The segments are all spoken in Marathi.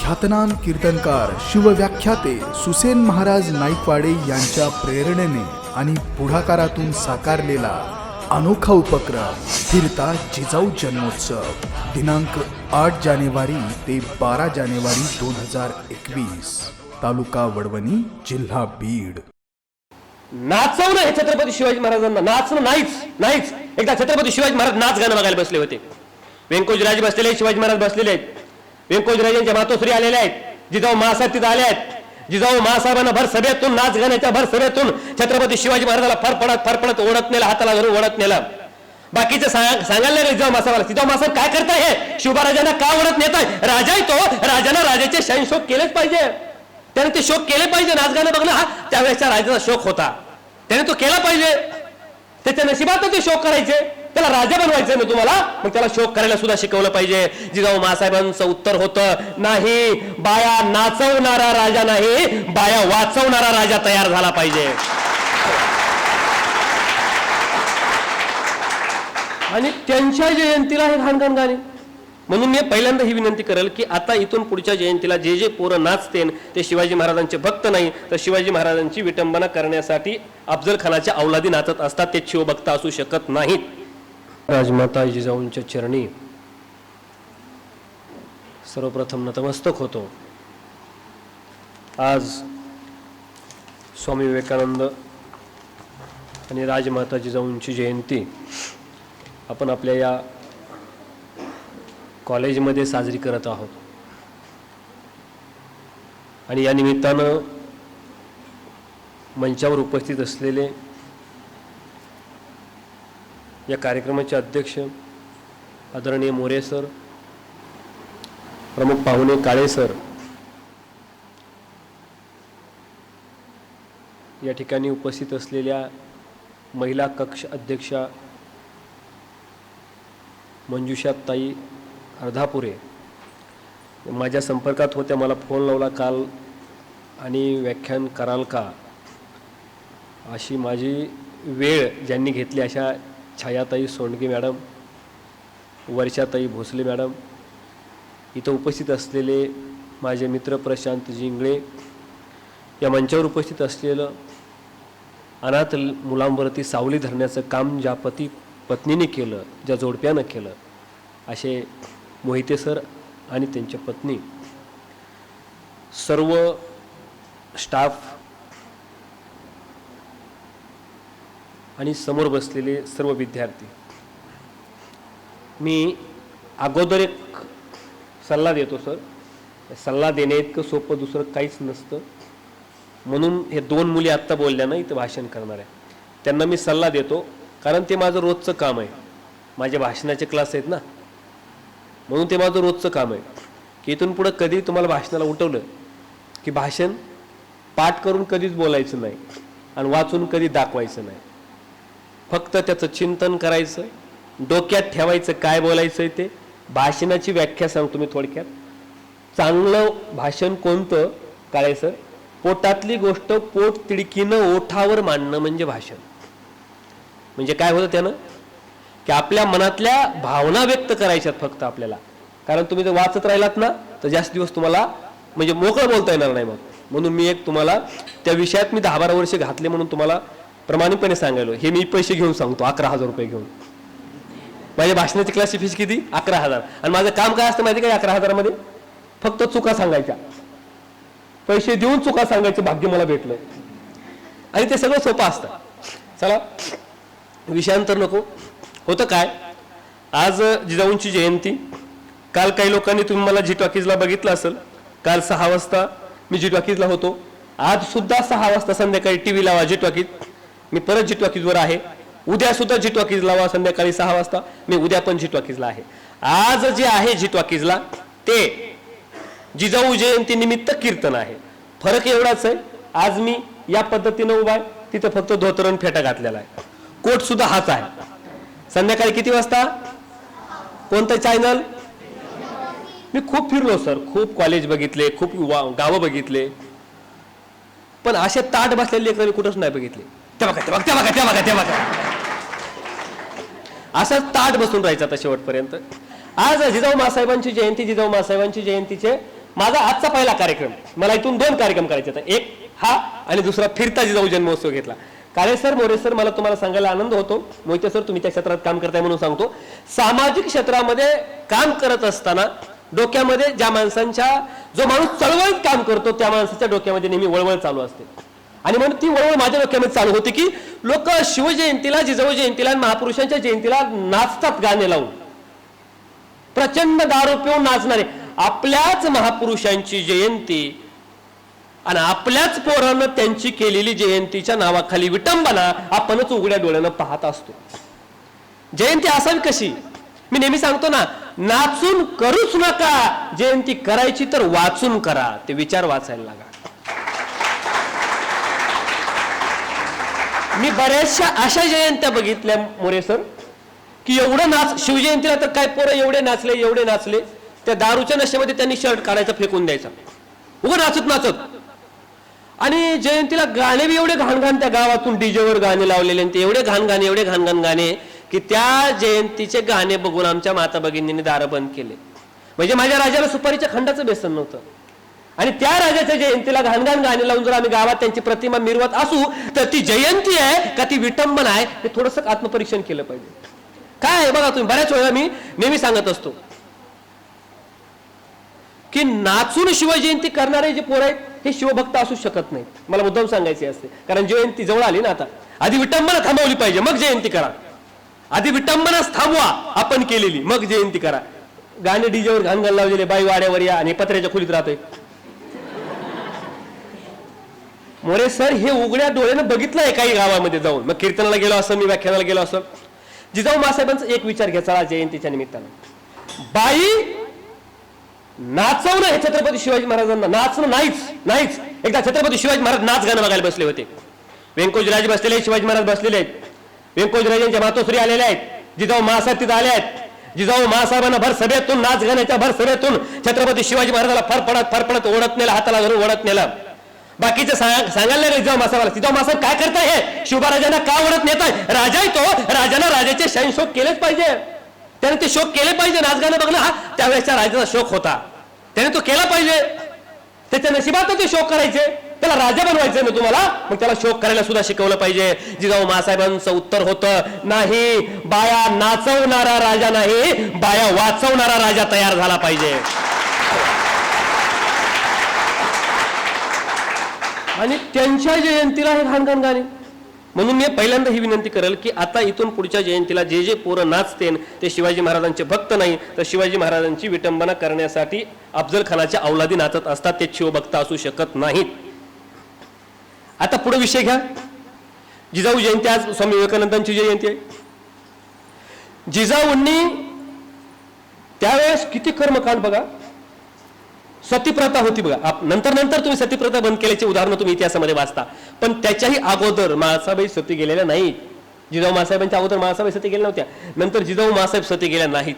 ख्यातनाम कीर्तनकार शिवव्याख्याते सुसेन महाराज नाईकवाडे यांच्या प्रेरणेने आणि पुढाकारातून साकारलेला अनोखा उपक्रम फिरता जिजाऊ जन्मोत्सव दिनांक 8 जानेवारी ते 12 जानेवारी 2021 तालुका वडवणी जिल्हा बीड. नाचवणं हे छत्रपती शिवाजी महाराजांना नाचणं नाहीच. एकदा छत्रपती शिवाजी महाराज नाच गाणं बघायला बसले होते. व्यंकोजीराजे बसलेले आहेत, शिवाजी महाराज बसलेले आहेत. व्यंकोजीराजेंच्या मातोश्री आलेल्या आहेत, जिजाऊ मासाहेब तिथे आले आहेत. जिजाऊ मासाहेबांना भर सभेतून नाच गाण्याच्या भर सभेतून छत्रपती शिवाजी महाराजाला फरफडत ओढत नेला, हाताला धरून ओढत नेला. बाकीचे सांगायला नाही जिजाऊ मासाहेबाला, जिजाऊ मासाहेब काय करताय, हे शिवराजांना का ओढत नेताय? राजा आहे तो, राजाने राजाचे शोक केलेच पाहिजे. त्याने ते शोक केले पाहिजे. नाच गाणं बघणं हा त्यावेळेसच्या राजाचा शोक होता, त्याने तो केला पाहिजे. त्याच्या नशिबात ते शोक करायचे, त्याला राजा बनवायचं ना तुम्हाला, मग त्याला शोक करायला सुद्धा शिकवलं पाहिजे. जिजाऊ मासाहेबांचं उत्तर होतं, नाही, बाया नाचवणारा राजा नाही, बाया वाचवणारा राजा तयार झाला पाहिजे. आणि त्यांच्या जयंतीला हे घाणघाण गाणे. म्हणून मी पहिल्यांदा ही विनंती करेल की आता इथून पुढच्या जयंतीला जे जे पोरं नाचतेन ते शिवाजी महाराजांचे भक्त नाही, तर शिवाजी महाराजांची विटंबना करण्यासाठी अफजल खानाच्या अवलादी नाचत असतात, ते शिवभक्त असू शकत नाहीत. राजमाता जिजाऊंच्या चरणी सर्वप्रथम नतमस्तक होतो. आज स्वामी विवेकानंद आणि राजमाता जिजाऊंची जयंती आपण आपल्या या कॉलेजमध्ये साजरी करत आहोत. आणि या निमित्तानं मंचावर उपस्थित असलेले या कार्यक्रमाचे अध्यक्ष आदरणीय मोरे सर, प्रमुख पाहुणे काळे सर, या ठिकाणी उपस्थित असलेल्या महिला कक्ष अध्यक्षा मंजुषाताई अर्धापुरे माझ्या संपर्कात होत्या, मला फोन लावला काल आणि व्याख्यान कराल का अशी माझी वेळ ज्यांनी घेतली अशा छायाताई सोंडगे मॅडम, वर्षाताई भोसले मॅडम, इथं उपस्थित असलेले माझे मित्र प्रशांत जिंगळे, या मंचावर उपस्थित असलेलं अनाथ मुलांवरती सावली धरण्याचं काम ज्या पत्नीने केलं, ज्या जोडप्यानं केलं, असे मोहिते सर आणि त्यांच्या पत्नी, सर्व स्टाफ आणि समोर बसलेले सर्व विद्यार्थी, मी अगोदर एक सल्ला देतो सर. सल्ला देणे इतकं सोपं दुसरं काहीच नसतं. म्हणून हे 2 मुली आत्ता बोलल्या ना इथं भाषण करणार आहे, त्यांना मी सल्ला देतो, कारण ते माझं रोजचं काम आहे. माझे भाषणाचे क्लास आहेत ना, म्हणून ते माझं रोजचं काम आहे की इथून पुढं कधी तुम्हाला भाषणाला उठवलं की भाषण पाठ करून कधीच बोलायचं नाही आणि वाचून कधी दाखवायचं नाही. फक्त त्याचं चिंतन करायचं, डोक्यात ठेवायचं काय बोलायचं आहे ते. भाषणाची व्याख्या सांगतो मी थोडक्यात. चांगलं भाषण कोणतं काळे सर? पोटातली गोष्ट पोट तिडकीनं ओठावर मांडणं म्हणजे भाषण. म्हणजे काय होतं त्यानं की आपल्या मनातल्या भावना व्यक्त करायच्यात फक्त आपल्याला. कारण तुम्ही जर वाचत राहिलात ना तर जास्त दिवस तुम्हाला म्हणजे मोकळं बोलता येणार नाही. मग म्हणून मी एक तुम्हाला त्या विषयात मी 10-12 वर्ष घातले म्हणून तुम्हाला प्रामाणिकपणे सांगायलो. हे मी पैसे घेऊन सांगतो, 11,000 रुपये घेऊन. माझ्या भाषणाची क्लासची फीस किती? 11,000. आणि माझं काम काय असतं माहिती का? 11,000 मध्ये फक्त चुका सांगायच्या, पैसे देऊन चुका सांगायचं भाग्य मला भेटलं. आणि ते सगळं सोपं असतं. चला विषयांतर नको. होतं काय, आज जिजाऊंची जयंती. काल काही लोकांनी तुम्ही मला जी टॉकीजला बघितलं असेल. काल 6 वाजता मी जी टॉकीजला होतो. आज सुद्धा 6 वाजता संध्याकाळी टी व्ही लावा जी टॉकीज. मी परत जी टॉकीजवर आहे. उद्या सुद्धा जी टॉकीज लावा संध्याकाळी 6 वाजता. मी उद्या पण जी टॉकीजला आहे. आज जे आहे जी टॉकीजला ते जिजाऊ जयंती निमित्त कीर्तन आहे. फरक एवढाच आहे, आज मी या पद्धतीनं उभा आहे, तिथं फक्त धोतरण फेटा घातलेला आहे. कोट सुद्धा हाच आहे. संध्याकाळी किती वाजता? कोणतं चॅनल? मी खूप फिरलो सर, खूप कॉलेज बघितले, खूप गावं बघितले, पण असे ताट बसलेले लेकरं कुठंच नाही बघितले. त्या बघा असंच ताट बसून राहायचं आता शेवटपर्यंत. आज जिजाऊ मासाहेबांची जयंती, जिजाऊ मासाहेबांची जयंतीचे माझा आजचा पहिला कार्यक्रम, मला इथून 2 कार्यक्रम करायचे होते, एक हा आणि दुसरा फिरता जिजाऊ जन्मोत्सव घेतला. काळे सर, मोरे सर, मला तुम्हाला सांगायला आनंद होतो. मोहिते सर, तुम्ही त्या क्षेत्रात काम करताय म्हणून सांगतो. सामाजिक क्षेत्रामध्ये काम करत असताना डोक्यामध्ये ज्या माणसांच्या, जो माणूस चळवळीत काम करतो त्या माणसाच्या डोक्यामध्ये नेहमी वळवळ चालू असते. आणि म्हणून ती वळवळ माझ्या डोक्यामध्ये चालू होती की लोक शिवजयंतीला, जिजाऊ जयंतीला, महापुरुषांच्या जयंतीला नाचतात गाणे लावून, प्रचंड दारू पिऊन नाचणारे. आपल्याच महापुरुषांची जयंती आणि आपल्याच पोरानं त्यांची केलेली जयंतीच्या नावाखाली विटंबना आपणच उघड्या डोळ्यानं पाहत असतो. जयंती असावी कशी? मी नेहमी सांगतो ना, नाचून करूच नका, जयंती करायची तर वाचून करा. ते विचार वाचायला लागा. मी बऱ्याचशा अशा जयंत्या बघितल्या मोरे सर की एवढं नाच, शिवजयंतीला तर काय पोरं एवढे नाचले, त्या दारूच्या नशेमध्ये त्यांनी शर्ट काढायचा, फेकून द्यायचा, उगं नाचत नाचत. आणि जयंतीला गाणे बी एवढे घाणघाण, त्या गावातून डीजेवर गाणे लावलेले, ते एवढे घाणघाण गाणे की त्या जयंतीचे गाणे बघून आमच्या माता भगिनींनी दारं बंद केले. म्हणजे माझ्या राजाला सुपारीच्या खंडाचं बेसन नव्हतं. आणि त्या राजाच्या जयंतीला घाणघाण गाणे लावून जर आम्ही गावात त्यांची प्रतिमा मिरवत असू तर ती जयंती आहे का ती विटंबना आहे, हे थोडंसं आत्मपरीक्षण केलं पाहिजे. काय आहे बघा, तुम्ही बऱ्याच वेळा मी नेहमी सांगत असतो की नाचून शिवजयंती करणारे जे पोर आहेत हे शिवभक्त असू शकत नाहीत. मला मुद्दाम सांगायचे असते, कारण जयंती जवळ आली ना आता. आधी विटंबना थांबवली पाहिजे, मग जयंती करा. आधी विटंबनाच थांबवा आपण केलेली, मग जयंती करा. गाणे डीजेवर घाणघाण लावलेले, बाई वाड्यावर या आणि पत्र्याच्या खोलीत राहतोय. मोरे सर, हे उघड्या डोळ्यानं बघितलंय काही गावामध्ये जाऊन. मग कीर्तनाला गेलो असं, मी व्याख्यानाला गेलो असं. जिजाऊ मासाहेबांचा एक विचार घ्या चला जयंतीच्या निमित्तानं. बाई नाचवणं हे छत्रपती शिवाजी महाराजांना, नाचणं नाहीच. एकदा छत्रपती शिवाजी महाराज नाच गाणं बघायला बसले होते. व्यंकोजीराजे बसलेले आहेत, शिवाजी महाराज बसलेले आहेत. व्यंकोजीराजेंच्या मातोश्री आलेल्या आहेत, जिजाऊ मासाहेब तिथे आले आहेत. जिजाऊ मासाहेबांना भर सभेतून, नाच गाण्याच्या भर सभेतून छत्रपती शिवाजी महाराजाला फरफडत ओढत नेला, हाताला धरून ओढत नेला. बाकीचे सांगायला लागले जिजाऊ मासाहेबाला, जिजाऊ मासाहेब काय करताय, हे शिवबाराजांना का ओढत नेताय? राजा आहे तो, राजानं राजाचे शाहीन शोक केलेच पाहिजे, त्याने ते शोक केले पाहिजे. नाच गाणं बघणं हा त्यावेळेसच्या राजाचा शोक होता, त्याने तो केला पाहिजे. त्याच्या नशिबात ते शोक करायचे, त्याला राजा बनवायचं ना तुम्हाला, मग त्याला शोक करायला सुद्धा शिकवलं पाहिजे. जिजाऊ मासाहेबांचं उत्तर होतं, नाही, बाया नाचवणारा राजा नाही, बाया वाचवणारा राजा तयार झाला पाहिजे. आणि त्यांच्या जयंतीला हे घाणघाण गाणे. म्हणून मी पहिल्यांदा ही विनंती करेल की आता इथून पुढच्या जयंतीला जे जे पोरं नाचतेन ते शिवाजी महाराजांचे भक्त नाही, तर शिवाजी महाराजांची विटंबना करण्यासाठी अफजल खानाच्या औलादी नाचत असतात, ते शिवभक्त असू शकत नाहीत. आता पुढे विषय घ्या. जिजाऊ जयंती, आज स्वामी विवेकानंदांची जयंती आहे. जिजाऊंनी त्यावेळेस किती कर्मकांड बघा. सतीप्रथा होती बघा, नंतर तुम्ही सतीप्रथा बंद केल्याची उदाहरणं तुम्ही इतिहासामध्ये वाचता, पण त्याच्याही अगोदर मासाबाई सती गेलेल्या नाहीत. जिजाऊ मासाहेबांच्या अगोदर मासाबाई सती गेल्या नव्हत्या, नंतर जिजाऊ मासाहेब सती गेल्या नाहीत.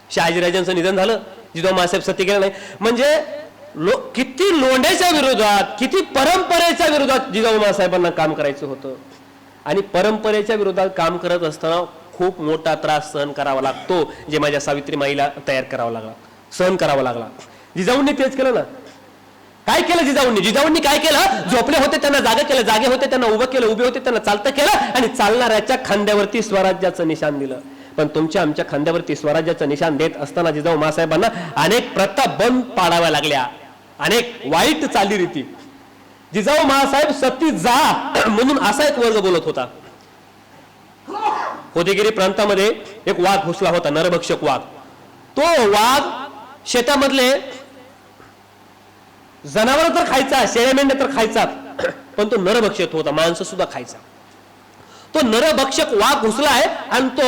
शहाजीराजांचं निधन झालं, जिजाऊ मासाहेब सती गेल्या नाही. म्हणजे किती लोंढ्याच्या विरोधात, किती परंपरेच्या विरोधात जिजाऊ मासाहेबांना काम करायचं होतं. आणि परंपरेच्या विरोधात काम करत असताना खूप मोठा त्रास सहन करावा लागतो, जे माझ्या सावित्री माईला तयार करावा लागला, सहन करावा लागला. जिजाऊंनी तेच केलं ना. काय केलं जिजाऊंनी काय केलं? झोपले होते त्यांना जागे केलं, जागे होते त्यांना उभं केलं, उभे होते त्यांना चालतं केलं, आणि चालणाऱ्याच्या खांद्यावरती स्वराज्याचं निशाण दिलं. पण तुमच्या आमच्या खांद्यावरती स्वराज्याचं निशाण देत असताना जिजाऊ मासाहेबांना अनेक प्रथा बंद पाडाव्या लागल्या, अनेक वाईट चालीरीती. जिजाऊ मासाहेब सती जा म्हणून असा एक वर्ग बोलत होता. होदेगिरी प्रांतामध्ये एक वाघ घुसला होता, नरभक्षक वाघ. तो वाघ शेतामधले जनावर तर खायचा, शेळ्या मेंढ्या तर खायचा, पण तो नरभक्षक होता, माणसं सुद्धा खायचा. तो नरभक्षक वाघ घुसलाय आणि तो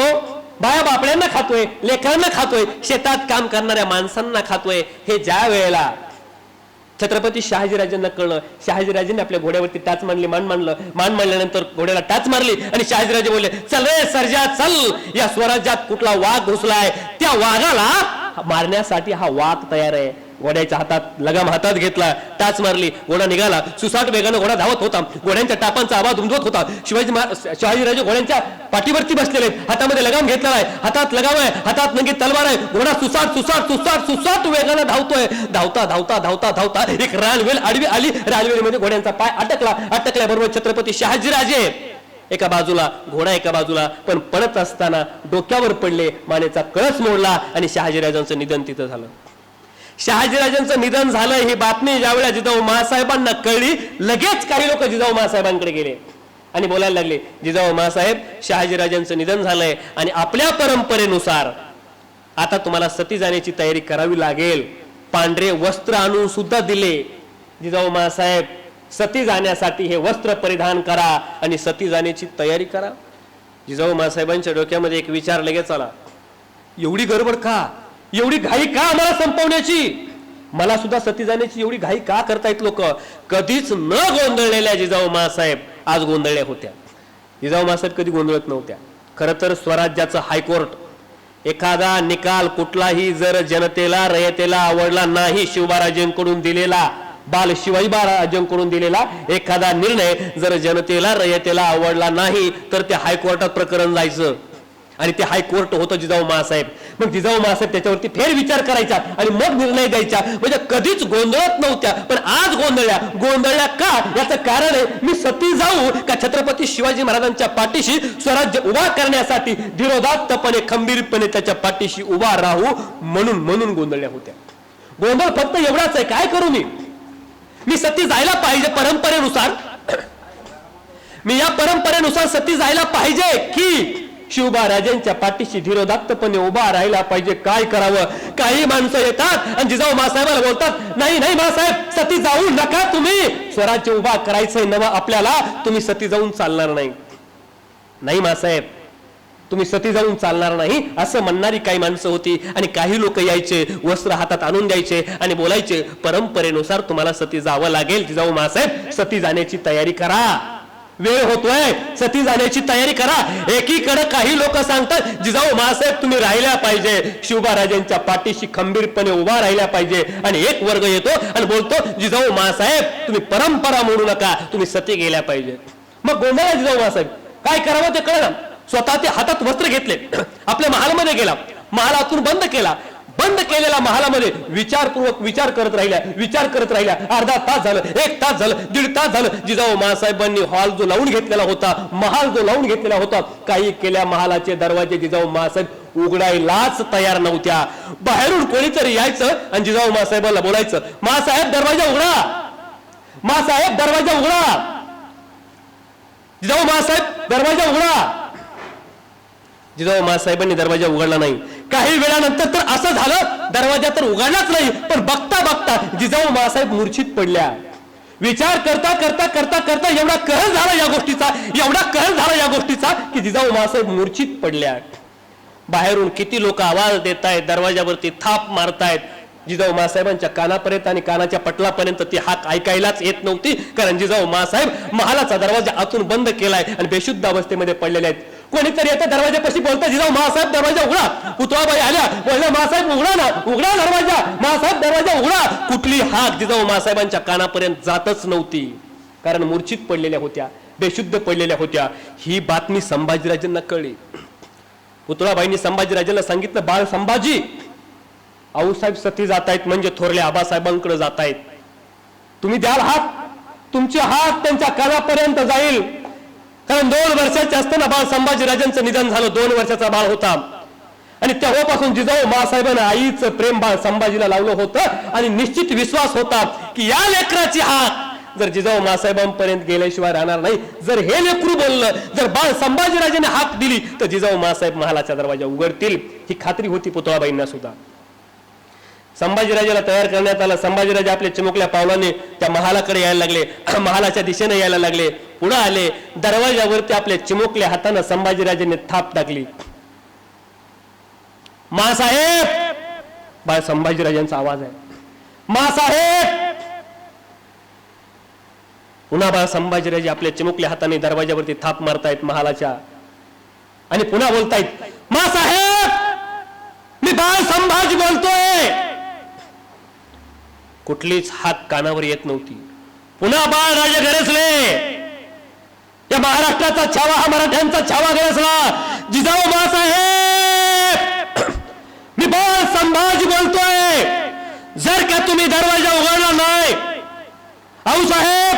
बाया बापड्यांना खातोय, लेकरांना खातोय, शेतात काम करणाऱ्या माणसांना खातोय. हे ज्या वेळेला छत्रपती शहाजीराजांना कळलं, शहाजीराजांनी आपल्या घोड्यावरती टाच मारली, मान मांडल्यानंतर घोड्याला टाच मारली आणि शहाजीराजे बोलले, चल रे सर्जा चल, या स्वराज्यात कुठला वाघ घुसलाय, त्या वाघाला मारण्यासाठी हा वाघ तयार आहे. घोड्याच्या हातात लगाम हातात घेतला, टाच मारली, घोडा निघाला. सुसाट वेगानं घोडा धावत होता. घोड्यांच्या टापांचा आवाज उमजवत होता. शहाजीराजे घोड्यांच्या पाठीवरती बसलेले आहेत, हातामध्ये लगाम घेतला आहे, हातात लगाम आहे, हातात नंगी तलवार आहे. घोडा सुसाट सुसाट सुसाट सुसाट वेगानं धावतोय. धावता धावता धावता धावता एक रानवेल आडवी आली. रानवेलीमध्ये घोड्यांचा पाय अटकल्याबरोबर छत्रपती शहाजीराजे एका बाजूला, घोडा एका बाजूला, पण पडत असताना डोक्यावर पडले, मानेचा कळस मोडला आणि शहाजीराजांचं निधन तिथं झालं. शहाजीराजांचं निधन झालं ही बातमी ज्यावेळेला जिजाऊ महासाहेबांना कळली, लगेच काही लोक जिजाऊ महासाहेबांकडे गेले आणि बोलायला लागले, जिजाऊ महासाहेब, शहाजीराजांचं निधन झालंय आणि आपल्या परंपरेनुसार आता तुम्हाला सती जाण्याची तयारी करावी लागेल. पांढरे वस्त्र आणून सुद्धा दिले. जिजाऊ महासाहेब, सती जाण्यासाठी हे वस्त्र परिधान करा आणि सती जाण्याची तयारी करा. जिजाऊ महासाहेबांच्या डोक्यामध्ये एक विचार लगेच आला, एवढी गडबड का, एवढी घाई का आम्हाला संपवण्याची, मला सुद्धा सती जाण्याची एवढी घाई का करतायत लोक. कधीच न गोंधळलेल्या जिजाऊ महासाहेब आज गोंधळल्या होत्या. जिजाऊ महासाहेब कधी गोंधळत नव्हत्या. खरं तर स्वराज्याचं हायकोर्ट एखादा निकाल कुठलाही जर जनतेला रयतेला आवडला नाही, शिवबाराजेंकडून दिलेला, बाल शिवाजीबाराजेंकडून दिलेला एखादा निर्णय जर जनतेला रयतेला आवडला नाही तर ते हायकोर्टात प्रकरण जायचं आणि ते हायकोर्ट होतं जिजाऊ महासाहेब. मग जिजाऊ महासाहेब त्याच्यावरती फेर विचार करायचा आणि मग निर्णय द्यायचा. म्हणजे कधीच गोंधळत नव्हत्या, पण आज गोंधळल्या का याचं कारण आहे, मी सती जाऊ का छत्रपती शिवाजी महाराजांच्या पाठीशी स्वराज्य उभा करण्यासाठी धीरोदात्तपणे खंबीरपणे त्याच्या पाठीशी उभा राहू म्हणून गोंधळल्या होत्या. गोंधळ फक्त एवढाच आहे, काय करू मी सती जायला पाहिजे परंपरेनुसार, मी या परंपरेनुसार सती जायला पाहिजे की शिवबाराजांच्या पाठीशी धीरोदात्तपणे उभा राहायला पाहिजे, काय करावं. काही माणसं येतात आणि जिजाऊ महासाहेबांना बोलतात, नाही नाही महासाहेब, सती जाऊ नका, तुम्ही स्वराज्य उभा करायचंय नवा आपल्याला, तुम्ही सती जाऊन चालणार नाही. नाही महासाहेब, तुम्ही सती जाऊन चालणार नाही असं म्हणणारी काही माणसं होती. आणि काही लोक यायचे, वस्त्र हातात आणून द्यायचे आणि बोलायचे, परंपरेनुसार तुम्हाला सती जावं लागेल. जिजाऊ महासाहेब, सती जाण्याची तयारी करा, वेळ होतोय, सती जाण्याची तयारी करा. एकीकडे काही लोक सांगतात, जिजाऊ महासाहेब तुम्ही राहिल्या पाहिजे, शिवबाराजांच्या पाठीशी खंबीरपणे उभा राहिल्या पाहिजे. आणि एक वर्ग येतो आणि बोलतो, जिजाऊ महासाहेब तुम्ही परंपरा मोडू नका, तुम्ही सती गेल्या पाहिजे. मग गोंधळ जिजाऊ महासाहेब, काय करावं ते कळलं. स्वतः ते हातात वस्त्र घेतले, आपल्या महालामध्ये गेला, महालातून बंद केला. बंद केलेल्या महालामध्ये विचारपूर्वक विचार करत राहिल्या. अर्धा तास झालं, 1 तास झालं, 1.5 तास झालं. जिजाऊ महासाहेबांनी हॉल जो लावून घेतलेला होता, महाल जो लावून घेतलेला होता, काही केल्या महालाचे दरवाजे जिजाऊ महासाहेब उघडायलाच तयार नव्हत्या. बाहेरून कोणीतरी यायचं आणि जिजाऊ महासाहेबांना बोलायचं, महासाहेब दरवाजा उघडा, महासाहेब दरवाजा उघडा, जिजाऊ महासाहेब दरवाजा उघडा. जिजाऊ महासाहेबांनी दरवाजा उघडला नाही. काही वेळानंतर तर असं झालं, दरवाजा तर उघडलाच नाही, पण बघता बघता जिजाऊ महासाहेब मूर्छित पडल्या. विचार करता करता करता करता एवढा कहर झाला या गोष्टीचा की जिजाऊ महासाहेब मूर्छित पडल्या. बाहेरून किती लोक आवाज देत आहेत, दरवाजावरती थाप मारतायत. जिजाऊ महासाहेबांच्या कानापर्यंत आणि कानाच्या पटलापर्यंत ती हाक ऐकायलाच येत नव्हती, कारण जिजाऊ महासाहेब महालाचा दरवाजा आतून बंद केलाय आणि बेशुद्ध अवस्थेमध्ये पडलेले आहेत. कोणीतरी येतं दरवाजापाशी बोलतं, जिजाऊ महासाहेब दरवाजा उघडा. पुतळाबाई आल्या, बोलल्या, महासाहेब उघडा ना, उघडा दरवाजा, महासाहेब दरवाजा उघडा. कुठली हाक जिजाऊ महासाहेबांच्या कानापर्यंत जातच नव्हती, कारण मूर्छित पडलेल्या होत्या, बेशुद्ध पडलेल्या होत्या. ही बातमी संभाजीराजांना कळली. पुतळाबाईंनी संभाजीराजांना सांगितलं, बाळ संभाजी, आऊसाहेब सती जात आहेत म्हणजे थोरल्या आबासाहेबांकडे जात आहेत, तुम्ही द्याल हात, तुमचे हात त्यांच्या कानापर्यंत जाईल. कारण 2 वर्षाचे असताना बाळ संभाजीराजांचं निधन झालं, 2 वर्षाचा बाळ होता. आणि तेव्हापासून जिजाऊ महासाहेबांना आईचं प्रेम बाळ संभाजीला लावलं होतं आणि निश्चित विश्वास होता की या लेकराची हाक जर जिजाऊ महासाहेबांपर्यंत गेल्याशिवाय राहणार नाही. जर हे लेकरू बोललं, जर बाळ संभाजीराजांनी हाक दिली तर जिजाऊ महासाहेब महालाचा दरवाजा उघडतील, ही खात्री होती पुतळाबाईंना सुद्धा. संभाजीराजाला तयार करण्यात आलं. संभाजीराजे आपल्या चिमुकल्या पावलाने त्या महालाकडे यायला लागले, महालाच्या दिशेने यायला लागले, पुढे आले. दरवाजावरती आपल्या चिमुकल्या हाताने संभाजीराजांनी थाप टाकली. मासाहेब, बाळ संभाजीराजांचा आवाज आहे, मासाहेब. पुन्हा बाळ संभाजीराजे आपल्या चिमुकल्या हाताने दरवाजावरती थाप मारतायत महालाच्या आणि पुन्हा बोलतायत, मासाहेब, मी बाळ संभाजी बोलतोय. कुठलीच हाक कानावर येत नव्हती. पुन्हा बाळराजे गरजले. या महाराष्ट्राचा छावा हा मराठ्यांचा छावा गरजला. जिजाऊ माँसाहेब, मी बाळ संभाजी बोलतोय. जर का तुम्ही दरवाजा उघडला नाही, आऊसाहेब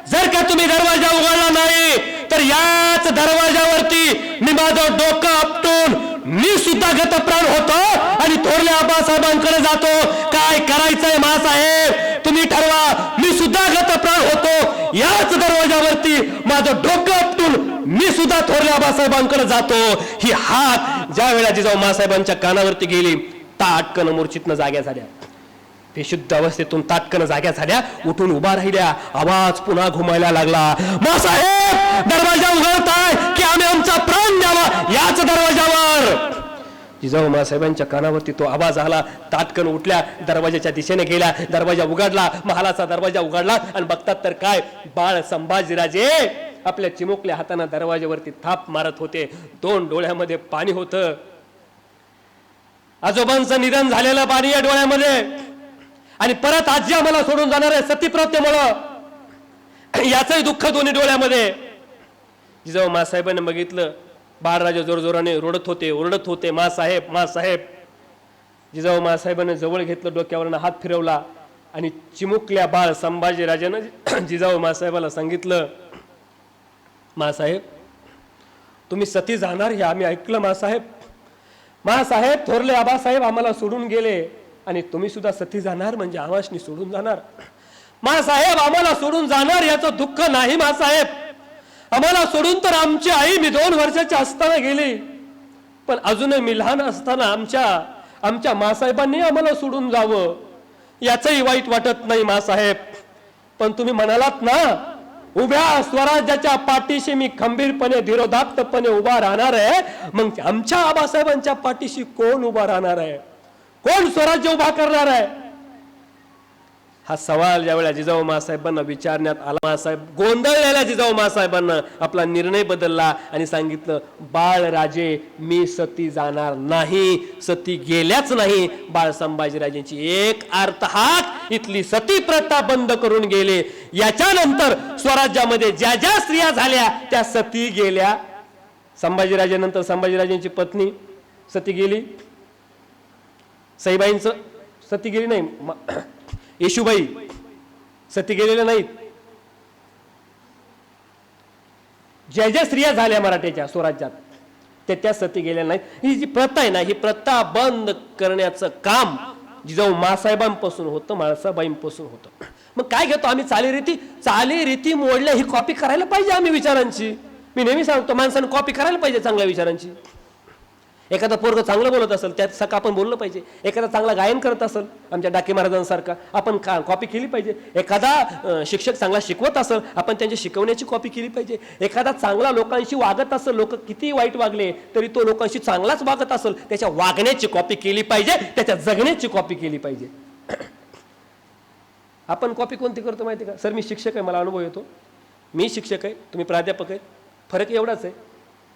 जर का तुम्ही दरवाजा उघडला नाही, तर याच दरवाजावरती मी माझं डोकं आपटून मी सुद्धा गतप्राण होतो आणि थोरल्या आबासाहेबांकडे जातो. काय करायचंय माँसाहेब तुम्ही ठरवा. मी सुद्धा गतप्राण होतो. याच दरवाजावरती माझं डोकं आपटून मी सुद्धा थोरल्या आबासाहेबांकडे जातो. ही हाक ज्या वेळा जिजाऊ माँसाहेबांच्या कानावरती गेली, ताटकन मूर्छितनं जाग्या झाल्या. बेशुद्ध अवस्थेतून ताटकन जाग्या झाल्या, उठून उभा राहिल्या. आवाज पुन्हा घुमायला लागला. माँसाहेब दरवाजा उघडताय की आम्ही आमचा प्राण द्यावा याच दरवाजावर. जिजाऊ माँसाहेबांच्या कानावरती तो आवाज आला. ताटकन उठल्या, दरवाजाच्या दिशेने गेल्या. दरवाजा उघडला, महालाचा दरवाजा उघडला आणि बघतात तर काय, बाळ संभाजीराजे आपल्या चिमुकल्या हाताने दरवाजावरती थाप मारत होते. 2 डोळ्यामध्ये पाणी होतं. आजोबांचं निधन झालेलं पाणी या डोळ्यामध्ये, आणि परत आजी आम्हाला सोडून जाणार आहे सतीप्रत्येमुळं, याचंही दुःख दोन्ही डोळ्यामध्ये. जिजाऊ माँसाहेबांनी बघितलं, बाळराजे जोरजोराने रडत होते, ओरडत होते, माँसाहेब माँसाहेब. जिजाऊ माँसाहेबांनी जवळ घेतलं, डोक्यावरनं हात फिरवला आणि चिमुकल्या बाळ संभाजीराजानं जिजाऊ माँसाहेबाला सांगितलं, माँसाहेब तुम्ही सती जाणार हे आम्ही ऐकलं. माँसाहेब माँसाहेब थोरले आबासाहेब आम्हाला सोडून गेले आणि तुम्ही सुद्धा सती जाणार म्हणजे आम्हासनी सोडून जाणार. माँसाहेब आम्हाला सोडून जाणार याचं दुःख नाही माँसाहेब. आम्हाला सोडून तर आमची आई मी 2 वर्षाची असताना गेली, पण अजूनही मी लहान असताना आमच्या माँसाहेबांनी आम्हाला सोडून जावं याचंही वाईट वाटत नाही माँसाहेब. पण तुम्ही म्हणालात ना, उभ्या स्वराज्याच्या पाठीशी मी खंबीरपणे धीरोदात्तपणे उभा राहणार आहे. मग आमच्या आबासाहेबांच्या पाठीशी कोण उभा राहणार आहे? कोण स्वराज्य उभा करणार आहे? हा सवाल ज्यावेळेला जिजाऊ माँसाहेबांना विचारण्यात आला, माँसाहेब गोंधळलेल्या जिजाऊ माँसाहेबांना आपला निर्णय बदलला आणि सांगितलं, बाळराजे मी सती जाणार नाही, सती गेल्याच नाही. बाळ संभाजीराजेंची एक अर्थहाक इथली सती प्रथा बंद करून गेले. याच्यानंतर स्वराज्यामध्ये ज्या ज्या स्त्रिया झाल्या त्या सती गेल्या. संभाजीराजेनंतर संभाजीराजेंची पत्नी सती गेली, सईबाईंचं सती गेली नाही, येशूबाई सती गेलेल्या नाहीत. ज्या ज्या स्त्रिया झाल्या मराठ्याच्या स्वराज्यात त्या सती गेलेल्या नाहीत. ही जी प्रथा आहे ना, ही प्रथा बंद करण्याचं काम जिजाऊ माँसाहेबांपासून होतं, म्हाळसाबाईंपासून होतं. मग काय घेतो आम्ही चालीरीती मोडल्या. ही कॉपी करायला पाहिजे आम्ही विचारांची. मी नेहमी सांगतो, माणसानं कॉपी करायला पाहिजे चांगल्या विचारांची. एखादा पोरग चांगलं बोलत असेल त्यात सका आपण बोललं पाहिजे. एखादा चांगला गायन करत असेल आमच्या डाके महाराजांसारखा, आपण कॉपी केली पाहिजे. एखादा शिक्षक चांगला शिकवत असेल, आपण त्यांच्या शिकवण्याची कॉपी केली पाहिजे. एखादा चांगला लोकांशी वागत असेल, लोक किती वाईट वागले तरी तो लोकांशी चांगलाच वागत असेल, त्याच्या वागण्याची कॉपी केली पाहिजे, त्याच्या जगण्याची कॉपी केली पाहिजे. आपण कॉपी कोणती करतो माहिती का? सर मी शिक्षक आहे, मला अनुभव येतो. मी शिक्षक आहे, तुम्ही प्राध्यापक आहे. फरक एवढाच आहे,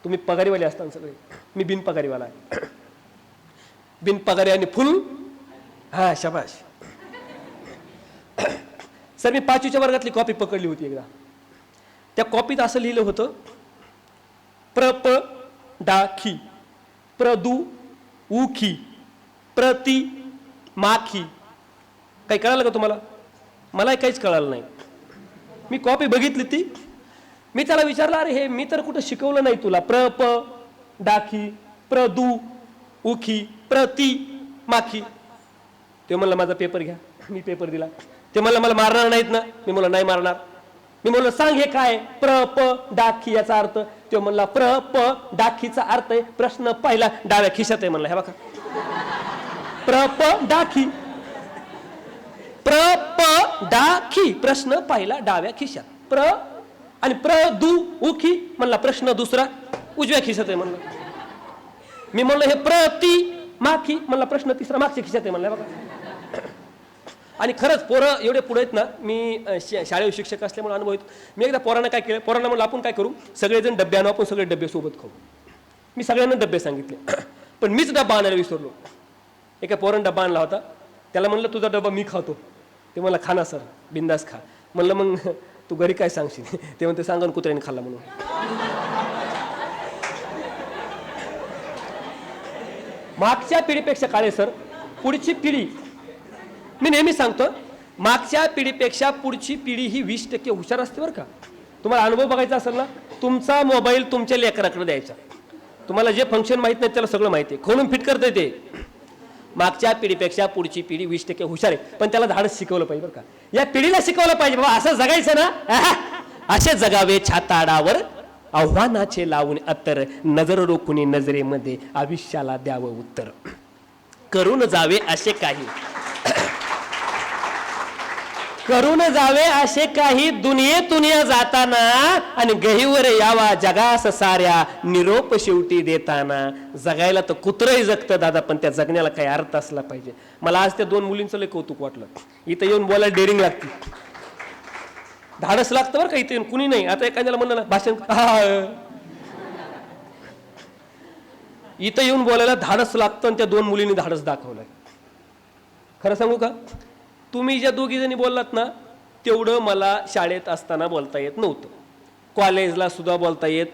तुम्ही पगारीवाले असताना सगळे, मी बिनपगारीवाला आहे. बिनपगारी आणि फुल हा शाबाश. सर मी 5वीच्या वर्गातली कॉपी पकडली होती एकदा. त्या कॉपीत असं लिहिलं होतं, प्रप डाखी प्रदू उखी प्रति माखी. काही कळालं का तुम्हाला? मला काहीच कळालं नाही. मी कॉपी बघितली ती, मी त्याला विचारलं, अरे हे मी तर कुठं शिकवलं नाही तुला. प्रप डाखी प्रदू उखी प्रति माखी. ते म्हणलं माझा पेपर घ्या. मी पेपर दिला. ते म्हणलं मला मारणार नाहीत ना? मी म्हणलं नाही मारणार. मी म्हणलं सांग हे काय प्रप डाखी याचा अर्थ? ते म्हणला प्रप डाखीचा अर्थ आहे प्रश्न पहिला डाव्या खिशात आहे. म्हणला हे बघा, प्रप डाखी, प्रप डाखी प्रश्न पहिला डाव्या खिशात. प्र आणि प्रदू उखी म्हणला प्रश्न दुसरा उजव्या खिशात आहे. म्हणलं मी म्हणलं हे प्रति माखी म्हणला प्रश्न तिसरा मागच्या खिशात आहे. म्हणलं बघा. आणि खरंच पोरं एवढे पुढे आहेत ना, मी शाळेत शिक्षक असल्यामुळे अनुभव येतो. मी एकदा पोरांना काय केलं, पोरांना म्हणलं आपण काय करू, सगळेजण डब्बे आणू, आपण सगळे डब्बे सोबत खाऊ. मी सगळ्यांना डब्बे सांगितले, पण मीच डब्बा आणायला विसरलो. एका पोरानं डब्बा आणला होता, त्याला म्हणलं तुझा डब्बा मी खातो. ते मला खा ना सर, बिंदास खा. म्हणलं मग तू घरी काय सांगशील? ते म्हणते सांगा ना कुत्र्याने खाल्ला म्हणून. मागच्या पिढीपेक्षा काळे सर पुढची पिढी, मी नेहमी सांगतो, मागच्या पिढीपेक्षा पुढची पिढी ही 20% हुशार असते बरं का. तुम्हाला अनुभव बघायचा असेल ना, तुमचा मोबाईल तुमच्या लेकराकडे द्यायचा. तुम्हाला जे फंक्शन माहित नाही त्याला सगळं माहिती आहे, खोलून फिट करता येते. मागच्या पिढीपेक्षा पुढची पिढी 20% हुशार आहे, पण त्याला धाडस शिकवलं पाहिजे बरं का. या पिढीला शिकवलं पाहिजे बाबा असं जगायचं ना, असे जगावे छाताडावर आव्हानाचे लावून अत्तर, नजर रोखून नजरेमध्ये आयुष्याला द्यावं उत्तर, करून जावे असे काही, करून जावे असे काही दुनियेतून जाताना, आणि गहीवर यावा जगास साऱ्या निरोप शेवटी देताना. जगायला तर कुत्रही जगतं दादा, पण त्या जगण्याला काही अर्थ असला पाहिजे. मला आज त्या 2 मुलींचं लय कौतुक वाटलं. इथं येऊन बोलायला डेअरिंग लागते, धाडस लागतं बरं का. इथे येऊन कुणी नाही. आता एखाद्याला म्हणलं ना भाषण, इथं येऊन बोलायला धाडस लागतं, आणि त्या 2 मुलींनी धाडस दाखवलंय. खरं सांगू का, तुम्ही ज्या 2 जणी बोललात ना, तेवढं मला शाळेत असताना बोलता येत नव्हतं, कॉलेजला सुद्धा बोलता येत.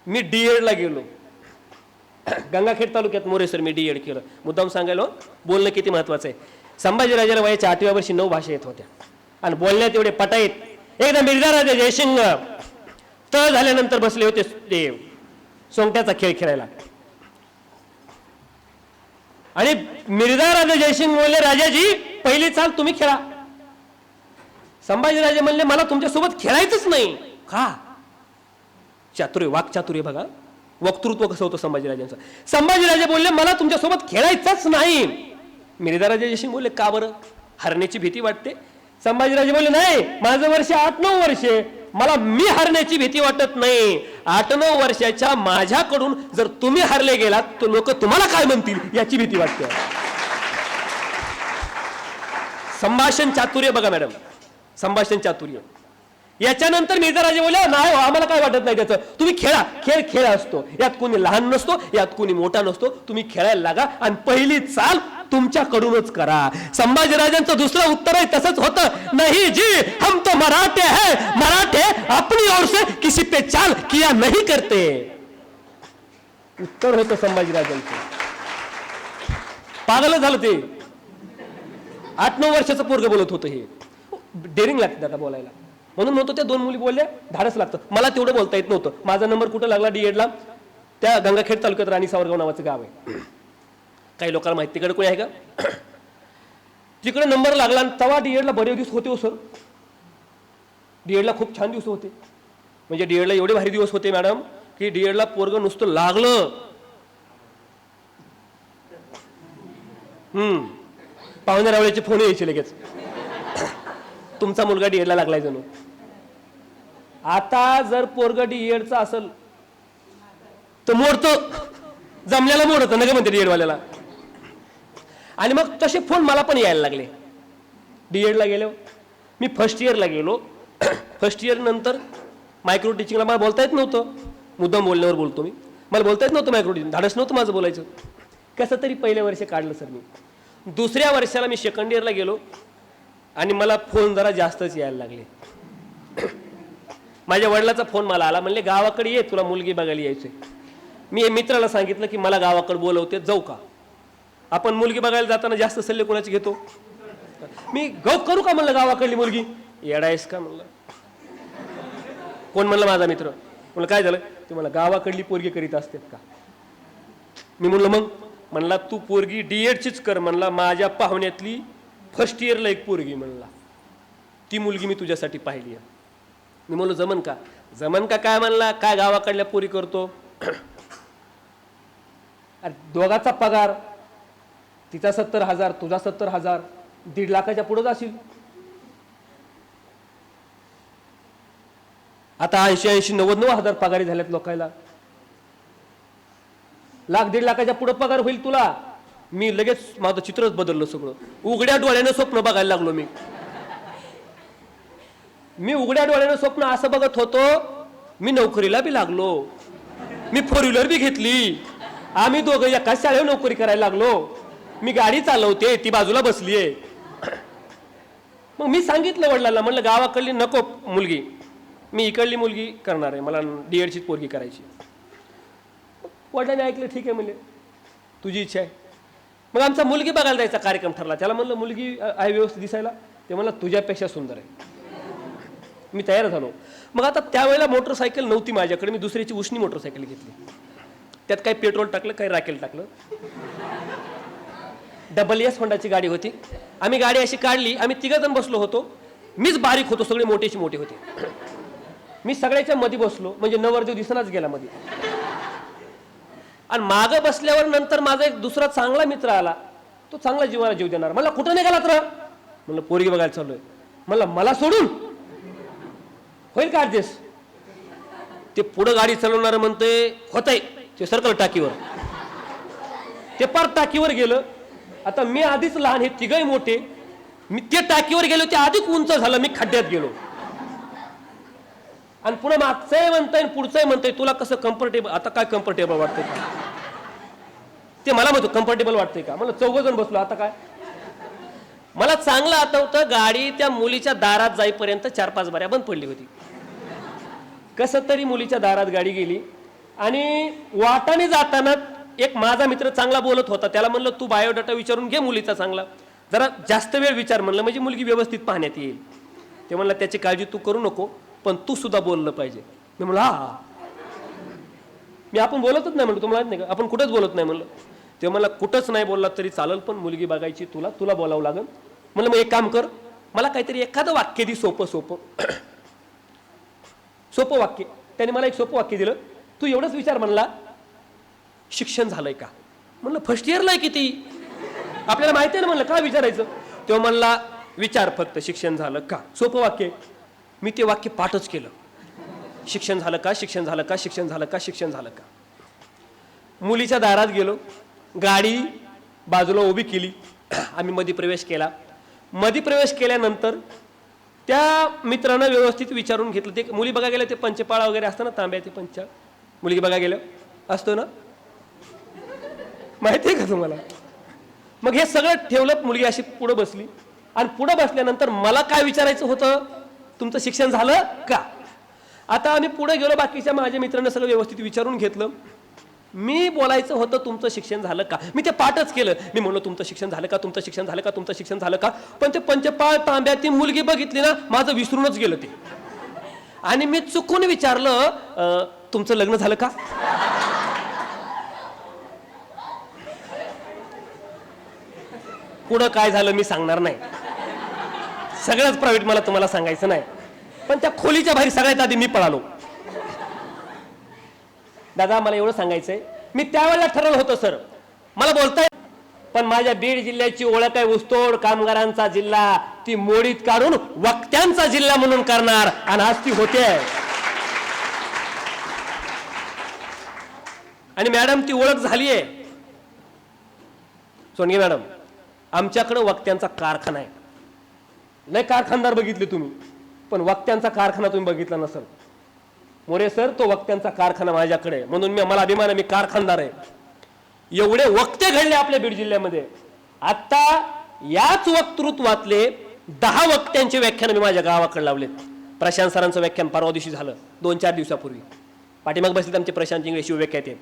मी DED ला गेलो, गंगाखेड तालुक्यात मोरेसर मी DED केलं. मुद्दाम सांगायला बोलणं किती महत्वाचं आहे. संभाजीराजाला वयाच्या 8व्या वर्षी 9 भाषा येत होत्या, आणि बोलण्यात एवढे पटाईत. एकदा मिर्झाराजा जयसिंग तळ झाल्यानंतर बसले होते ते सोंगट्याचा खेळ खेळायला, आणि मिर्झाराजा जयसिंग बोलले, राजाजी पहिली चाल तुम्ही खेळा. संभाजीराजे म्हणले मला तुमच्यासोबत खेळायचंच नाही. का? चातुर्य, वाक्चातुर्य बघा, वक्तृत्व कसं होतं संभाजीराजांचं. संभाजीराजे बोलले मला तुमच्यासोबत खेळायचंच नाही. मिर्झाराजा जयसिंग बोलले का बरं? हरण्याची भीती वाटते. संभाजीराजे बोलले नाही, माझं वर्ष 8-9 वर्षे, मला मी हरण्याची भीती वाटत नाही. 8-9 वर्षाच्या माझ्याकडून जर तुम्ही हरले गेलात तर लोक तुम्हाला काय म्हणतील याची भीती वाटते. संभाषण चातुर्य बघा मॅडम, संभाषण चातुर्य. याच्यानंतर मिर्झाराजे बोलले नाही आम्हाला काय वाटत नाही त्याचं, तुम्ही खेळा. खेळ खेळ असतो, यात कोणी लहान नसतो, यात कोणी मोठा नसतो. तुम्ही खेळायला लागा, आणि पहिली चाल तुमच्याकडूनच करा. संभाजीराजांचं दुसरं उत्तर आहे तसंच होतं, नाही जी हम तो मराठे हैं, मराठे अपनी ओर से किसी पे चाल किया नहीं करते. उत्तर होतं संभाजीराजांचं. पागल झालं ते. 8-9 वर्षाचं पोरग बोलत होतं. हे डेअरिंग लागते दादा बोलायला. म्हणून म्हणतो त्या 2 मुली बोलल्या धाडस लागतं. मला तेवढं बोलता येत नव्हतं. माझा नंबर कुठं लागला DED ला, त्या गंगाखेड तालुक्यात राणी सावरगाव नावाचं गाव आहे. काही लोकांना माहिती, तिकडे कोणी आहे का? तिकडे नंबर लागला, आणि तेव्हा DED ला बरेच दिवस होते हो सर. DED ला खूप छान दिवस होते. म्हणजे DED ला एवढे भारी दिवस होते मॅडम की DED ला पोरग नुसतं लागलं, पाहुण्या रावळ्याचे फोन यायचे लगेच, तुमचा मुलगा DED ला लागलाय जणू. आता जर पोरग DED चा असेल तर मोडतं, जमल्याला मोडतं नका म्हणते DED वाल्याला. आणि मग तसे फोन मला पण यायला लागले. DED ला गेलो मी, फर्स्ट इयरला गेलो. फर्स्ट इयर नंतर मायक्रो टीचिंगला मला बोलता येत नव्हतं. मुद्दाम बोलण्यावर बोलतो मी, मला बोलता येत नव्हतं मायक्रो टीचिंग, धाडस नव्हतं माझं बोलायचं. कसं तरी पहिल्या वर्ष काढलं सर मी. दुसऱ्या वर्षाला मी सेकंड इयरला गेलो, आणि मला फोन जरा जास्तच यायला लागले. माझ्या वडिलाचा फोन मला आला, म्हणले गावाकडे ये, तुला मुलगी बघायला यायचंय. मी मित्राला सांगितलं की मला गावाकडे बोलवते, जाऊ का? आपण मुलगी बघायला जाताना जास्त सल्ले कोणाचे घेतो? मी करू का म्हणलं गावाकडली मुलगी? येडायस का म्हणलं. कोण म्हणलं? माझा मित्र. म्हणलं काय झालं? ते मला गावाकडली पोरगी करीत असतात का? मी म्हणलं मग? म्हणला तू पोरगी DED चीच कर म्हणला. माझ्या पाहुण्यातली फर्स्ट इयरला एक पोरगी म्हणला, ती मुलगी मी तुझ्यासाठी पाहिली आहे. मी म्हणलो जमन का? जमन का काय म्हणला, काय गावाकडल्या पोरी करतो? अरे दोघाचा पगार, तिचा 70,000 तुझा 70,000, 1.5 लाखाच्या पुढे जाशील. आता 80-80, 90,000 पगारी झाल्यात लोकायला. 1.5 लाखाच्या पुढे पगार होईल तुला. मी लगेच माझं चित्रच बदललं सगळं. उघड्या डोळ्यानं स्वप्न बघायला लागलो मी उघड्या डोळ्यानं स्वप्न असं बघत होतो. मी नोकरीला बी लागलो, मी 4 व्हीलर बी घेतली, आम्ही दोघं एकाच शाळेवर नोकरी करायला लागलो. मी गाडी चालवते, ती बाजूला बसलीये. मग मी सांगितलं वडिलांना, म्हणलं गावाकडली नको मुलगी, मी इकडली मुलगी करणार आहे, मला DED चीच पोरगी करायची. वडिलांनी ऐकलं, ठीक आहे म्हणले, तुझी इच्छा आहे. मग आमचा मुलगी बघायला जायचा कार्यक्रम ठरला. त्याला म्हणलं मुलगी आहे व्यवस्थित दिसायला? ते म्हणलं तुझ्यापेक्षा सुंदर आहे. मी तयार झालो. मग आता त्यावेळेला मोटरसायकल नव्हती माझ्याकडे, मी दुसऱ्याची उष्णी मोटरसायकल घेतली. त्यात काही पेट्रोल टाकलं, काही राखेल टाकलं. DS होंडाची गाडी होती. आम्ही गाडी अशी काढली, आम्ही 3 जण बसलो होतो. मीच बारीक होतो, सगळे मोठेची मोठे होते. मी सगळ्याच्या मध्ये बसलो, म्हणजे नवरदेव दिसनाच गेला मध्ये. आणि मागं बसल्यावर नंतर माझा एक दुसरा चांगला मित्र आला. तो चांगला जीवाला जीव देणार. मला कुठं निघाला तर म्हणलं पोरगी बघायला चाललोय. म्हणलं मला सोडून होईल का ऍडजस्ट? ते पुढं गाडी चालवणार म्हणते होतंय, ते सर्कल टाकीवर. ते पार टाकीवर गेलं. आता मी आधीच लहान, हे तिघही मोठे. मी ते टाकीवर गेलो, ते अधिक उंच झालं, मी खड्ड्यात गेलो. आणि पुन्हा मागचंही म्हणताय पुढचंही म्हणताय तुला कसं कम्फर्टेबल. आता काय कम्फर्टेबल वाटतंय का? ते मला म्हणतो कम्फर्टेबल वाटतंय का? मला 4 जण बसलो, आता काय? मला चांगलं आठवतं, गाडी त्या मुलीच्या दारात जाईपर्यंत 4-5 बाऱ्या बंद पडली होती. कसं तरी मुलीच्या दारात गाडी गेली. आणि वाटाने जाताना एक माझा मित्र चांगला बोलत होता. त्याला म्हणलं तू बायोडाटा विचारून घे मुलीचा चांगला, जरा जास्त वेळ विचार म्हणलं, म्हणजे मुलगी व्यवस्थित पाहण्यात येईल. ते म्हणलं त्याची काळजी तू करू नको, पण तू सुद्धा बोललं पाहिजे. मी म्हणलं हा. मी आपण बोलतच नाही म्हणलं, तुम्हाला माहित नाही का आपण कुठंच बोलत नाही म्हणलं. ते मला कुठंच नाही बोलला तरी चालेल, पण मुलगी बघायची तुला बोलावं लागेल. म्हणलं मग एक काम कर, मला काहीतरी एखादं वाक्य दे, सोपं वाक्य. त्याने मला एक सोपं वाक्य दिलं. तू एवढंच विचार म्हणला, शिक्षण झालंय का? म्हणलं फर्स्ट इयरला आहे किती, आपल्याला माहिती आहे ना. म्हणलं का विचारायचं? तेव्हा म्हणला विचार फक्त, शिक्षण झालं का? सोपं वाक्य. मी ते वाक्य पाठच केलं. शिक्षण झालं का, शिक्षण झालं का, शिक्षण झालं का, शिक्षण झालं का. मुलीच्या दारात गेलो, गाडी बाजूला उभी केली, आम्ही मध्ये प्रवेश केला. मध्ये प्रवेश केल्यानंतर त्या मित्रानं व्यवस्थित विचारून घेतलं. ते मुली बघा गेल्या, ते पंचपाळा वगैरे असतं ना, तांब्या ते पंचा मुलगी बघा गेलं असतो ना, माहिती आहे का तुम्हाला? मग हे सगळं ठेवलं, मुलगी अशी पुढे बसली. आणि पुढे बसल्यानंतर मला काय विचारायचं होतं, तुमचं शिक्षण झालं का? आता आम्ही पुढे गेलो, बाकीच्या माझ्या मित्रांना सगळं व्यवस्थित विचारून घेतलं. मी बोलायचं होतं तुमचं शिक्षण झालं का. मी ते पाठच केलं. मी म्हणलो तुमचं शिक्षण झालं का, तुमचं शिक्षण झालं का, तुमचं शिक्षण झालं का. पण ते पंचपाळ तांब्या ती मुलगी बघितली ना, माझं विसरूनच गेलं ते. आणि मी चुकून विचारलं तुमचं लग्न झालं का. पुढं काय झालं मी सांगणार नाही, सगळंच प्रायव्हेट मला तुम्हाला सांगायचं नाही. पण त्या खोलीच्या बाहेर सगळ्यात आधी मी पळालो. दादा मला एवढं सांगायचंय, मी त्यावेळेला ठरवलं होतं सर, मला बोलताय, पण माझ्या बीड जिल्ह्याची ओळख आहे ऊसतोड कामगारांचा जिल्हा, ती मोडीत काढून वक्त्यांचा जिल्हा म्हणून करणार. आणि आज ती होते. आणि मॅडम ती ओळख झाली आहे. सोनगे मॅडम, आमच्याकडे वक्त्यांचा कारखाना आहे. नाही कारखानदार बघितले तुम्ही, पण वक्त्यांचा कारखाना तुम्ही बघितला नसल. मोरे सर, तो वक्त्यांचा कारखाना माझ्याकडे आहे, म्हणून मला अभिमान आहे, मी कारखानदार आहे. एवढे वक्ते घडले आपल्या बीड जिल्ह्यामध्ये. आता याच वक्तृत्वातले 10 वक्त्यांचे व्याख्यान मी माझ्या गावाकडे लावलेत. प्रशांत सरांचं व्याख्यान परवा दिवशी झालं, 2-4 दिवसापूर्वी. पाठीमाग बसलेत आमचे प्रशांत इंगळे शिवव्याख्याते,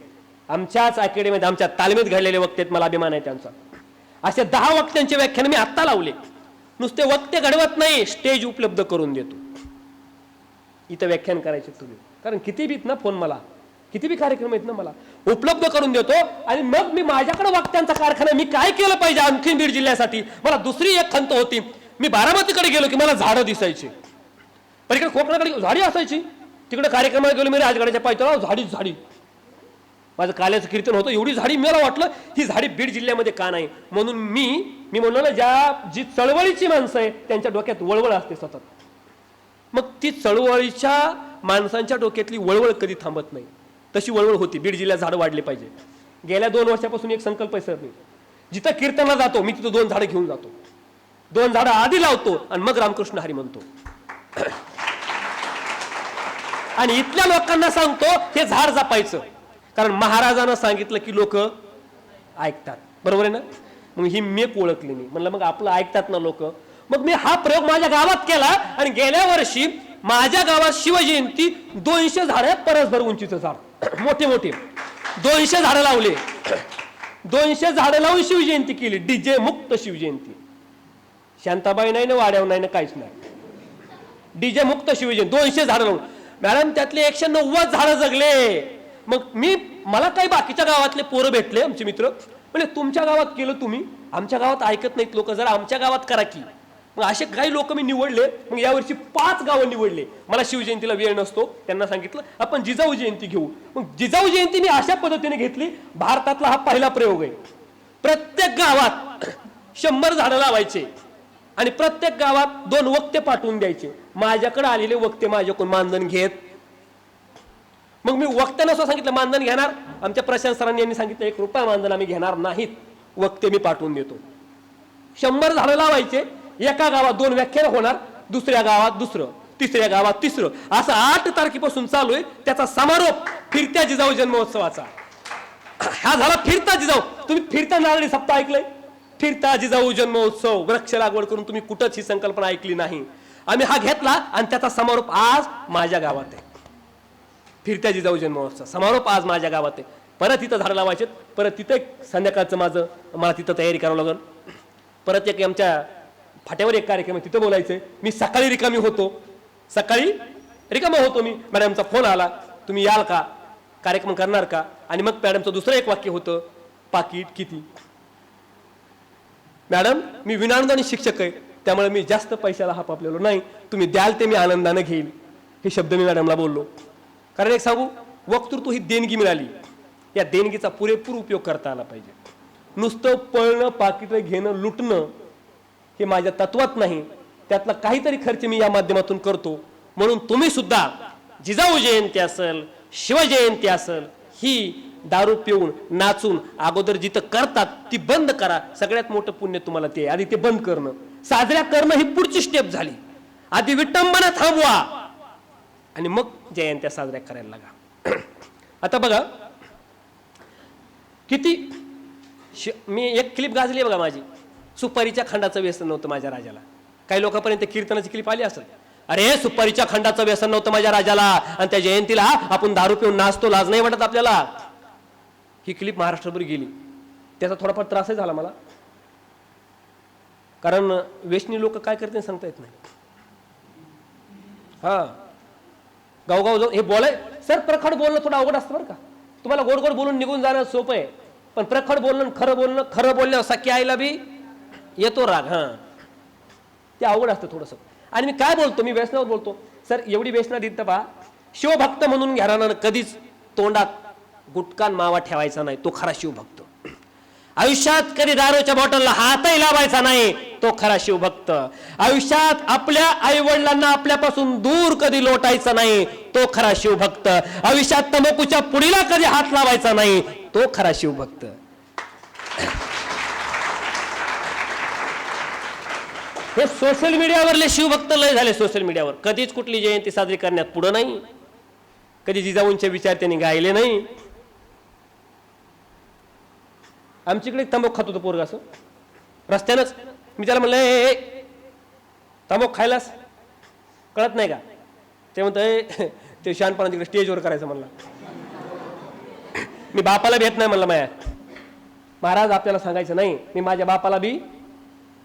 आमच्याच अकॅडमीत आमच्या तालमीत घडलेले वक्ते, मला अभिमान आहे त्यांचा. असे 10 वक्त्यांचे व्याख्यान मी आत्ता लावले. नुसते वक्ते घडवत नाही, स्टेज उपलब्ध करून देतो. इथं व्याख्यान करायचे तुम्ही, कारण किती बीत ना फोन, मला किती बी कार्यक्रम आहेत ना, मला उपलब्ध करून देतो. आणि मग मी माझ्याकडे वक्त्यांचा कारखाना, मी काय केलं पाहिजे आणखी बीड जिल्ह्यासाठी. मला दुसरी एक खंत होती, मी बारामतीकडे गेलो की मला झाडं दिसायची, पण इकडे कोकणाकडे झाडी असायची. तिकडे कार्यक्रमाला गेलो मी राजगडाच्या पायथ्याला, झाडीच झाडी. माझं काल्याचं कीर्तन होतं, एवढी झाडी. मला वाटलं ही झाडी बीड जिल्ह्यामध्ये का नाही. म्हणून मी म्हणलो ना, जी चळवळीची माणसं आहे त्यांच्या डोक्यात वळवळ असते सतत. मग ती चळवळीच्या माणसांच्या डोक्यातली वळवळ कधी थांबत नाही, तशी वळवळ होती. बीड जिल्ह्यात झाडं वाढले पाहिजे. गेल्या 2 वर्षापासून एक संकल्प आहे सर, मी जिथं कीर्तनाला जातो मी तिथं 2 झाडं घेऊन जातो. 2 झाडं आधी लावतो आणि मग रामकृष्ण हरी म्हणतो. आणि इथल्या लोकांना सांगतो हे झाड जपायचं, कारण महाराजांना सांगितलं की लोक ऐकतात. बरोबर आहे ना. मग ही मेक ओळखली मी, म्हणलं मग आपलं ऐकतात ना लोक, मग मी हा प्रयोग माझ्या गावात केला आणि गेल्या वर्षी माझ्या गावात शिवजयंती 200 झाडं, परस्पर उंचीचं झाड, मोठे मोठे 200 झाडं लावले. 200 झाडं लावून शिवजयंती केली, डीजे मुक्त शिवजयंती. शांताबाई नाही ना, वाड्यावर नाही ना, काहीच नाही, डीजे मुक्त शिवजयंती. 200 झाडं लावून मॅडम त्यातले 190 झाडं जगले. मग मला काही बाकीच्या गावातले पोरं भेटले, आमचे मित्र, म्हणजे तुमच्या गावात केलं तुम्ही, आमच्या गावात ऐकत नाहीत लोक, जरा आमच्या गावात करा की. मग असे काही लोक मी निवडले. मग यावर्षी 5 गावं निवडले. मला शिवजयंतीला वेळ नसतो, त्यांना सांगितलं आपण जिजाऊ जयंती घेऊ. मग जिजाऊ जयंती मी अशा पद्धतीने घेतली. भारतातला हा पहिला प्रयोग आहे. प्रत्येक गावात 100 झाडं लावायचे आणि प्रत्येक गावात 2 वक्ते पाठवून द्यायचे. माझ्याकडे आलेले वक्ते माझ्याकडून मानधन घेत. मग मी वक्त्यांना असं सांगितलं मानधन घेणार, आमच्या प्रशांत सरांनी यांनी सांगितलं 1 रुपया मानधन आम्ही घेणार नाहीत, वक्ते मी पाठवून देतो. 100 झाडं लावायचे. एका गावात 2 व्याख्यान होणार, दुसऱ्या गावात दुसरं, तिसऱ्या गावात तिसरं, असं 8 तारखेपासून चालू आहे. त्याचा समारोप फिरत्या जिजाऊ जन्मोत्सवाचा. हा झाला फिरता जिजाऊ. तुम्ही फिरता नारळी सप्ताह ऐकलंय? फिरता जिजाऊ जन्मोत्सव, वृक्ष लागवड करून तुम्ही कुठंच ही संकल्पना ऐकली नाही. आम्ही हा घेतला आणि त्याचा समारोप आज माझ्या गावात आहे. फिरत्या जिजाऊ जन्मोत्सव समारोप आज माझ्या गावात आहे. परत इथं झाडं लावायचे, परत तिथं संध्याकाळचं मला तिथं तयारी करावं लागेल. परत एक आमच्या फाट्यावर एक कार्यक्रम आहे, तिथं बोलायचंय. मी सकाळी रिकामी होतो, सकाळी रिकामा होतो मी. मॅडमचा फोन आला, तुम्ही याल का, कार्यक्रम करणार का? आणि मग मॅडमचं दुसरं एक वाक्य होतं, पाकिट किती? मॅडम मी विनाअनुदानित शिक्षक आहे, त्यामुळे मी जास्त पैशाला हापापलेलो नाही, तुम्ही द्याल ते मी आनंदाने घेईल. हे शब्द मी मॅडमला बोललो. कारण एक सांगू, वक्तृत्व ही देणगी मिळाली, या देणगीचा पुरेपूर उपयोग करता आला पाहिजे. नुसतं पळणं, पाकिट घेणं, लुटणं हे माझ्या तत्वात नाही. त्यातला काहीतरी खर्च मी या माध्यमातून करतो. म्हणून तुम्ही सुद्धा जिजाऊ जयंती असेल, शिवजयंती असेल, ही दारू पिऊन नाचून अगोदर जिथं करतात ती बंद करा. सगळ्यात मोठं पुण्य तुम्हाला ते. आधी ते बंद करणं, साजऱ्या करणं ही पुढची स्टेप झाली. आधी विटंबना थांबवा आणि मग जयंत्या साजऱ्या करायला लागा. आता बघा किती मी एक क्लिप गाजली बघा माझी. सुपारीच्या खंडाचं व्यसन नव्हतं माझ्या राजाला. काही लोकांपर्यंत कीर्तनाची क्लिप आली असेल, अरे सुपारीच्या खंडाचं व्यसन नव्हतं माझ्या राजाला आणि त्या जयंतीला आपण दारू पिऊन नाचतो, लाज नाही वाटत आपल्याला. ही क्लिप महाराष्ट्रभर गेली. त्याचा थोडाफार त्रासही झाला मला, कारण वेशनी लोक काय करते सांगता येत नाही. हा गावगाव जाऊन हे बोलाय सर, प्रखड बोलणं थोडं अवघड असतं बरं का. तुम्हाला गोड गोड बोलून निघून जाणं सोपं आहे, पण प्रखड बोलणं, खरं बोलण्यावर सख्खी आईला बी येतो राग. हा ते अवघड असतं थोडंसं. आणि मी काय बोलतो, मी व्यसनावर बोलतो सर. एवढी व्यसना दिसतं पहा, शिवभक्त म्हणून घरानं कधीच तोंडात गुटकान मावा ठेवायचा नाही, तो खरा शिवभक्त. आयुष्यात कधी दारूच्या बॉटलला हातही लावायचा नाही, तो खरा शिवभक्त. आयुष्यात आपल्या आई वडिलांना आपल्यापासून दूर कधी लोटायचा नाही, तो खरा शिवभक्त. आयुष्यात तंबाखूच्या पुडीला कधी हात लावायचा नाही, तो खरा शिवभक्त. हे सोशल मीडियावरले शिवभक्त लय झाले. सोशल मीडियावर कधीच कुठली जयंती साजरी करण्यात पुढे नाही, कधी जिजाऊंचे विचार त्यांनी गायले नाही. आमच्याकडे तंबाखू खात होतं पोरग असं रस्त्यानंच. मी त्याला म्हणलं तंबाखू खायलास कळत नाही का? ते म्हणतं ते शहाणपणा तिकडे स्टेजवर करायचं म्हणला. मी बापाला भेट नाही म्हणलं. माया महाराज आपल्याला सांगायचं नाही, मी माझ्या बापाला बी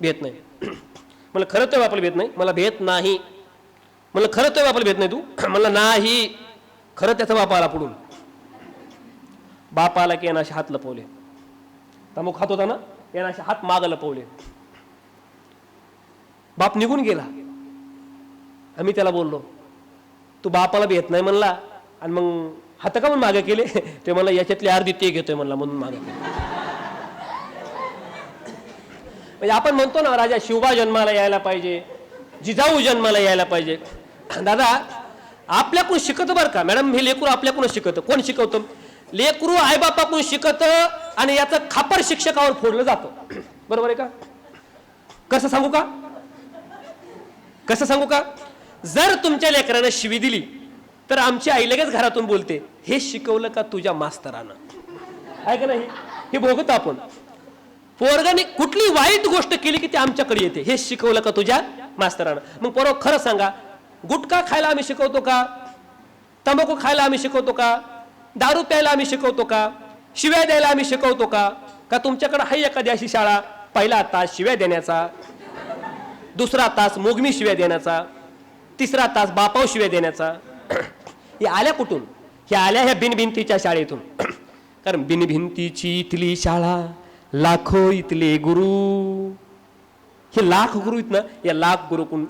भेट नाही. मला खरं तर बापाला भेट नाही, मला भेट नाही. म्हणलं खरं तर बापाला भेट नाही तू? म्हणलं नाही. खरं त्याचा बापा आला पुढून. बापा आला की यांना असे हात लपवले. तंबाखू खात होता ना, यांना असे हात मागं लपवले. बाप निघून गेला. आम्ही त्याला बोललो तू बापाला भेट नाही म्हणला आणि मग हात का म्हणून मागे केले? ते म्हणला याच्यातली अर्धी ते घेतोय म्हणला म्हणून मागे केले. म्हणजे आपण म्हणतो ना राजा शिवबा जन्माला यायला पाहिजे, जिजाऊ जन्माला यायला पाहिजे. दादा आपल्याकडून शिकत बरं का मॅडम, हे लेकरू आपल्याकडून शिकत. कोण शिकवतं? लेकरू आईबापाकडून शिकत आणि याचं खापर शिक्षकावर फोडलं जातं. बरोबर आहे का? कसं सांगू का? कसं सांगू का? जर तुमच्या लेकरानं शिवी दिली तर आमची आई लगेच घरातून बोलते हे शिकवलं का तुझ्या मास्तरानं? आहे का नाही? हे भोगत आपण. पोरगाने कुठली वाईट गोष्ट केली की ती आमच्याकडे येते, हे शिकवलं का तुझ्या मास्तरानं? मग पोरं खरं सांगा, गुटखा खायला आम्ही शिकवतो का? तंबाखू खायला आम्ही शिकवतो का? दारू प्यायला आम्ही शिकवतो का? शिव्या द्यायला आम्ही शिकवतो का? का तुमच्याकडे आहे एखादी अशी शाळा, पहिला तास शिव्या देण्याचा, दुसरा तास मोगमी शिव्या देण्याचा, तिसरा तास बापाव शिव्या देण्याचा? हे आल्या कुठून? हे आल्या ह्या बिनभिंतीच्या शाळेतून. कारण बिनभिंतीची इथली शाळा, लाखो इथले गुरु. हे लाख गुरु आहेत ना, या लाख गुरु कोण?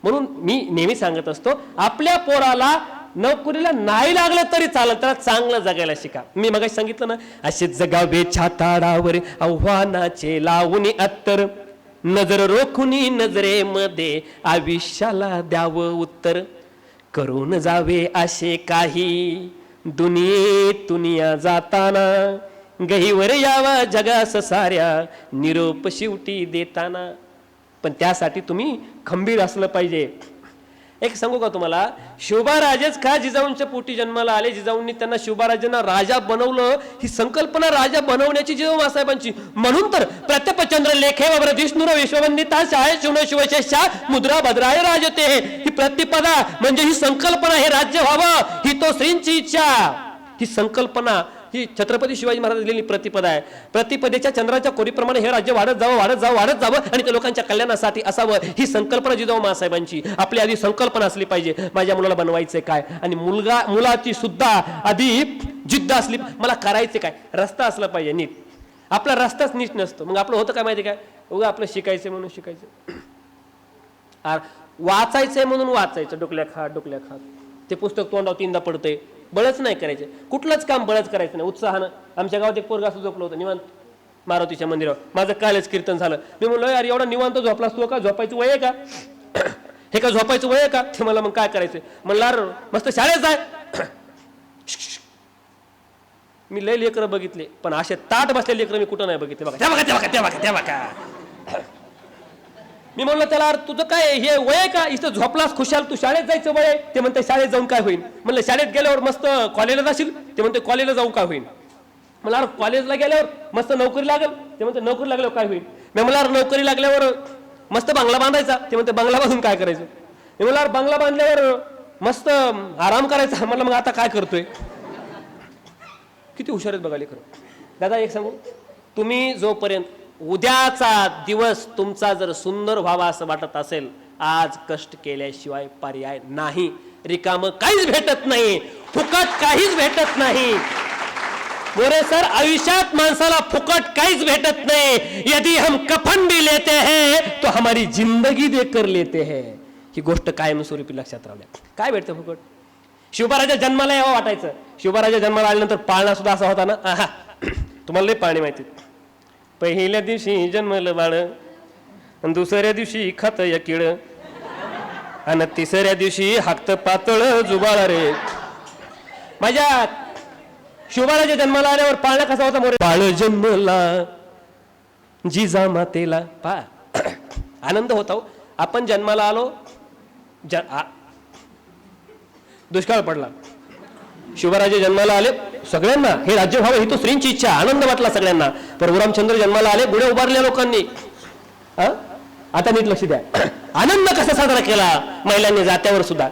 म्हणून मी नेहमी सांगत असतो, आपल्या पोराला नोकरीला नाही लागलं तरी चालत, त्याला चांगलं जगायला शिका. मी मगाशी सांगितलं ना, असे जगावे छाताडावर आव्हानाचे लावून अत्तर, नजर रोखुनी नजरेमध्ये आयुष्याला द्यावं उत्तर, करून जावे असे काही दुनियेतून जाताना, गहीवर यावा जगास साऱ्या निरोप शिवटी देताना. पण त्यासाठी तुम्ही खंबीर असलं पाहिजे. एक सांगू का तुम्हाला, शिवबाराजेच का जिजाऊंच्या पोटी जन्माला आले, जिजाऊंनी त्यांना शिवबाराजांना राजा बनवलं, ही संकल्पना राजा बनवण्याची जिजाऊ मासाहेबांची. म्हणून तर प्रतापचंद्र लेखे व विष्णुर विश्ववंदिता शाळे शिवण शिवशेषा मुद्रा भद्राय राजते, ही प्रतिपदा म्हणजे ही संकल्पना, हे राज्य व्हावं ही तो श्रींची इच्छा. ही संकल्पना ही छत्रपती शिवाजी महाराज दिलेली प्रतिपदा आहे. प्रतिपदेच्या चंद्राच्या कोरीप्रमाणे हे राज्य वाढत जावं, वाढत जावं, वाढत जावं आणि ते लोकांच्या कल्याणासाठी असावं, ही संकल्पना जिजाऊ मासाहेबांची. आपली आधी संकल्पना असली पाहिजे, माझ्या मुलाला बनवायचंय काय, आणि मुलाची सुद्धा आधी जिद्द असली, मला करायचे काय. रस्ता असला पाहिजे नीट. आपला रस्ताच नीट नसतो, मग आपलं होतं काय माहिती काय, उगा आपलं शिकायचं म्हणून शिकायचं, वाचायचंय म्हणून वाचायचं, डोकल्या खात ते पुस्तक तोंडावर तीनदा पडतंय, बळच नाही करायचे. कुठलंच काम बळच करायचं नाही, उत्साहानं. आमच्या गावात एक पोरगा असं झोपलं होतं निवांत मारुतीच्या मंदिरावर. माझं कालच कीर्तन झालं. मी म्हणलो, यार एवढा निवांत झोपला असतो का, झोपायचं वय आहे का, हे का झोपायचं वय आहे का? ते मला मग काय करायचं म्हणलं, अरे मस्त शाळेत जाय. मी लय लेकरं बघितले, पण असे ताट बसले लेकरं मी कुठं नाही बघितले. बघा मी म्हणलं त्याला, अरे तुझं काय हे वय आहे का, इथं झोपलास खुशाल, तू शाळेत जायचं वय आहे? ते म्हणते शाळेत जाऊन काय होईल? म्हणलं शाळेत गेल्यावर मस्त कॉलेजला जाशील? ते म्हणते कॉलेजला जाऊन काय होईल? मला अरे कॉलेजला गेल्यावर मस्त नोकरी लागेल? ते म्हणते नोकरी लागल्यावर काय होईल? मी म्हणलं अरे नोकरी लागल्यावर मस्त बंगला बांधायचा? ते म्हणते बंगला बांधून काय करायचं? मी म्हणलं अरे बंगला बांधल्यावर मस्त आराम करायचा. म्हणलं मग आता काय करतोय? किती हुशार आहेत बघाले खरं. दादा एक सांगू, तुम्ही जोपर्यंत उद्याचा दिवस तुमचा जर सुंदर व्हावा असं वाटत असेल, आज कष्ट केल्याशिवाय पर्याय नाही. रिकामं काहीच भेटत नाही, फुकट काहीच भेटत नाही. मोरे सर, आयुष्यात माणसाला फुकट काहीच भेटत नाही. यदि हम कफन भी लेते हैं तो हमारी जिंदगी देकर लेते हैं. ही गोष्ट कायमस्वरूपी लक्षात राहूया. काय भेटतं फुकट? शिवबाराजा जन्माला यावं वाटायचं. शिवबाराजा जन्माला आल्यानंतर पाळणा सुद्धा असा होता ना, तुम्हाला लय पाळणे माहिती. पहिल्या दिवशी जन्मलं बाळ, दुसऱ्या दिवशी खात या किड, आणि तिसऱ्या दिवशी हाकत पातळ जुबाळ रे. माझ्या शिवबाराच्या जन्माला आल्यावर पाळणा कसा होता मोरे? बाळ जन्मला जिजा मातेला. पा आनंद होता हो. आपण जन्माला आलो, दुष्काळ पडला, शिवराजे जन्माला आले, सगळ्यांना हे राज्य व्हावं ही तो श्रींची इच्छा, आनंद वाटला सगळ्यांना. परशुरामचंद्र जन्माला आले, गुढे उभारल्या लोकांनी. आता नीट लक्ष द्या, आनंद कसा साजरा केला महिलांनी जात्यावर सुद्धा.